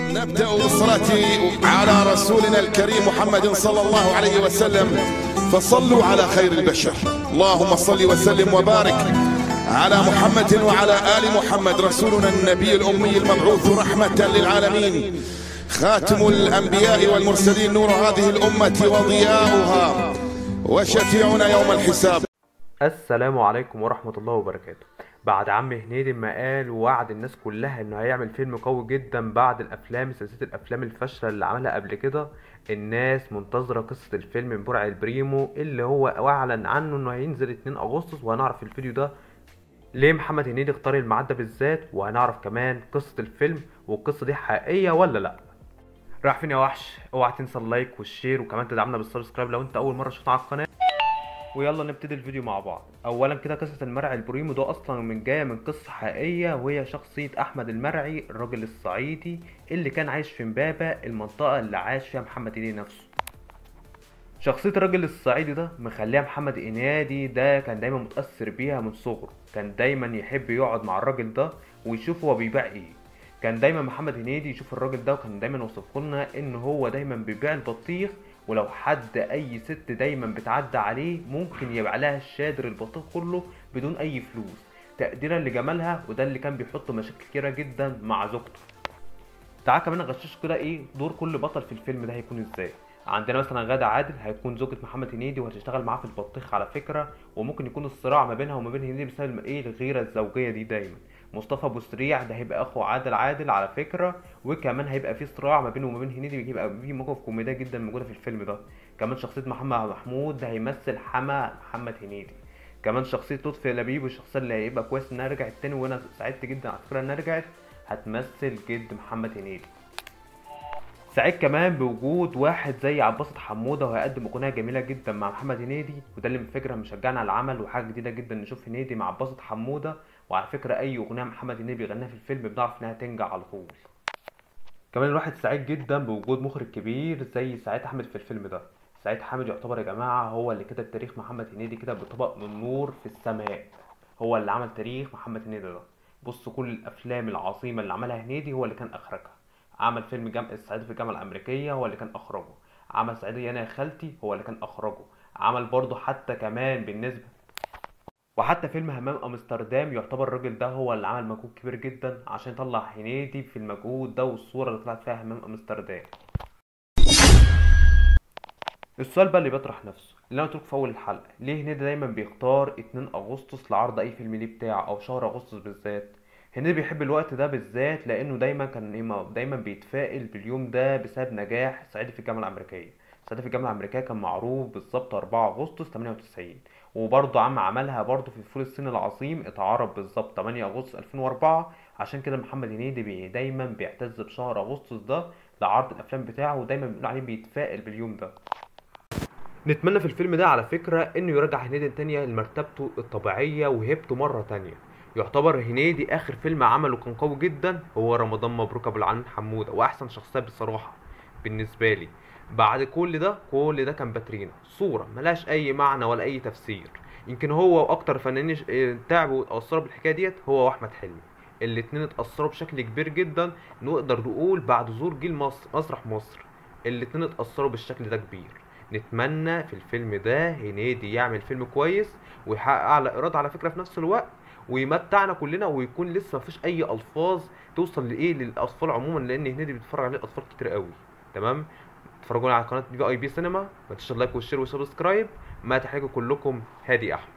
نبدأ بالصلاة على رسولنا الكريم محمد صلى الله عليه وسلم، فصلوا على خير البشر. اللهم صل وسلم وبارك على محمد وعلى آل محمد، رسولنا النبي الأمي المبعوث رحمة للعالمين، خاتم الأنبياء والمرسلين، نور هذه الأمة وضياؤها، وشفيعنا يوم الحساب. السلام عليكم ورحمة الله وبركاته. بعد عم هنيدي ما قال ووعد الناس كلها انه هيعمل فيلم قوي جدا بعد سلسلة الافلام الفاشلة اللي عملها قبل كده، الناس منتظرة قصة الفيلم من برع البريمو اللي هو اعلن عنه انه هينزل 2 اغسطس، وهنعرف في الفيديو ده ليه محمد هنيدي اختار الميعاد ده بالذات، وهنعرف كمان قصة الفيلم والقصة دي حقيقية ولا لا. راح فين يا وحش؟ اوعى تنسى اللايك والشير، وكمان تدعمنا بالسبسكرايب لو انت اول مرة تشوفنا على القناة. ويلا نبتدي الفيديو مع بعض. اولا كده قصه المرعي البريمو ده اصلا جايه من قصه حقيقيه، وهي شخصيه احمد المرعي، الراجل الصعيدي اللي كان عايش في امبابه، المنطقه اللي عاش فيها محمد هنيدي نفسه. شخصيه الراجل الصعيدي ده مخليها محمد هنيدي ده كان دايما متاثر بيها من صغره، كان دايما يحب يقعد مع الراجل ده ويشوف هو بيبيع ايه. كان دايما محمد هنيدي يشوف الراجل ده، وكان دايما يوصف لنا ان هو دايما بيبيع البطيخ، ولو حد اي ست دايما بتعدى عليه ممكن يبيع لها الشادر البطيخ كله بدون اي فلوس تقديرا لجمالها، وده اللي كان بيحط مشاكل كتيره جدا مع زوجته. تعال كمان اغشش كده ايه دور كل بطل في الفيلم ده هيكون ازاي. عندنا مثلا غادة عادل هيكون زوجة محمد هنيدي، وهتشتغل معاه في البطيخ على فكره، وممكن يكون الصراع ما بينها وما بين هنيدي بسبب ايه الغيره الزوجيه دي دايما. مصطفى ابو سريع ده هيبقى اخو عادل على فكره، وكمان هيبقى في صراع ما بينه وما بين هنيدي، بيبقى في مواقف كوميديه جدا موجوده في الفيلم ده. كمان شخصيه محمد محمود ده هيمثل حما محمد هنيدي. كمان شخصيه لطفي لبيب، والشخصيه اللي هيبقى كويس انها رجعت تاني، وانا سعدت جدا على فكره انها رجعت، هتمثل جد محمد هنيدي. سعيد كمان بوجود واحد زي عباسط حموده، وهيقدم اغنيه جميله جدا مع محمد هنيدي، وده اللي من فكره مشجعنا على العمل، وحاجه جديده جدا نشوف هنيدي مع عباسط حموده. وعلى فكره اي اغنيه محمد هنيدي بيغنيها في الفيلم بنعرف انها تنجح على طول. كمان الواحد سعيد جدا بوجود مخرج كبير زي سعيد حامد في الفيلم ده. سعيد حامد يعتبر يا جماعه هو اللي كتب تاريخ محمد هنيدي كده بطبق من نور في السماء، هو اللي عمل تاريخ محمد هنيدي ده. بص كل الافلام العظيمه اللي عملها هنيدي هو اللي كان اخرجها. عمل فيلم الصعيدي في الجامعه الامريكيه هو اللي كان اخرجه، عمل صعيدي انا يا خالتي هو اللي كان اخرجه، عمل برضه حتى كمان بالنسبه وحتى فيلم همام امستردام يعتبر الراجل ده هو اللي عمل مجهود كبير جدا عشان يطلع هنيدي في المجهود ده والصوره اللي طلعت فيها همام امستردام. السؤال بقى اللي بيطرح نفسه اللي انا قلت في اول الحلقه، ليه هنيدي دايما بيختار 2 اغسطس لعرض اي فيلم ليه بتاعه، او شهر اغسطس بالذات؟ هنيدي بيحب الوقت ده بالذات لانه دايما بيتفائل باليوم ده بسبب نجاح صعيدي في الجامعه الامريكيه. صعيدي في الجامعه الامريكيه كان معروض بالظبط 4 اغسطس 98، وبرضه عملها برضه في فول الصين العظيم، اتعرض بالظبط 8 اغسطس 2004. عشان كده محمد هنيدي دايما بيعتز بشهر اغسطس ده لعرض الافلام بتاعه، ودايما بيقول عليه بيتفائل باليوم ده. نتمنى في الفيلم ده على فكرة انه يرجع هنيدي تانية لمرتبته الطبيعية وهيبته مرة تانية. يعتبر هنيدي اخر فيلم عمله كان قوي جدا هو رمضان مبروك ابو العلمين حمودة، واحسن شخصية بصراحة بالنسبة لي. بعد كل ده كان باترينا صورة ملهاش اي معنى ولا اي تفسير. يمكن هو واكتر فنانين تعبوا واتأثروا بالحكاية ديت هو واحمد حلمي، الاتنين اتأثروا بشكل كبير جدا. نقدر نقول بعد ظهور جيل مسرح مصر الاتنين اتأثروا بالشكل ده كبير. نتمنى في الفيلم ده هنيدي يعمل فيلم كويس ويحقق اعلى ايراد على فكره في نفس الوقت، ويمتعنا كلنا، ويكون لسه مفيش اي الفاظ توصل للاطفال عموما، لان هنيدي بيتفرج عليه اطفال كتير قوي. تمام، اتفرجوا على قناه VIP سينما، ما تنسوش اللايك والشير والسبسكرايب. ما تحتاجوا كلكم، هادي احمد.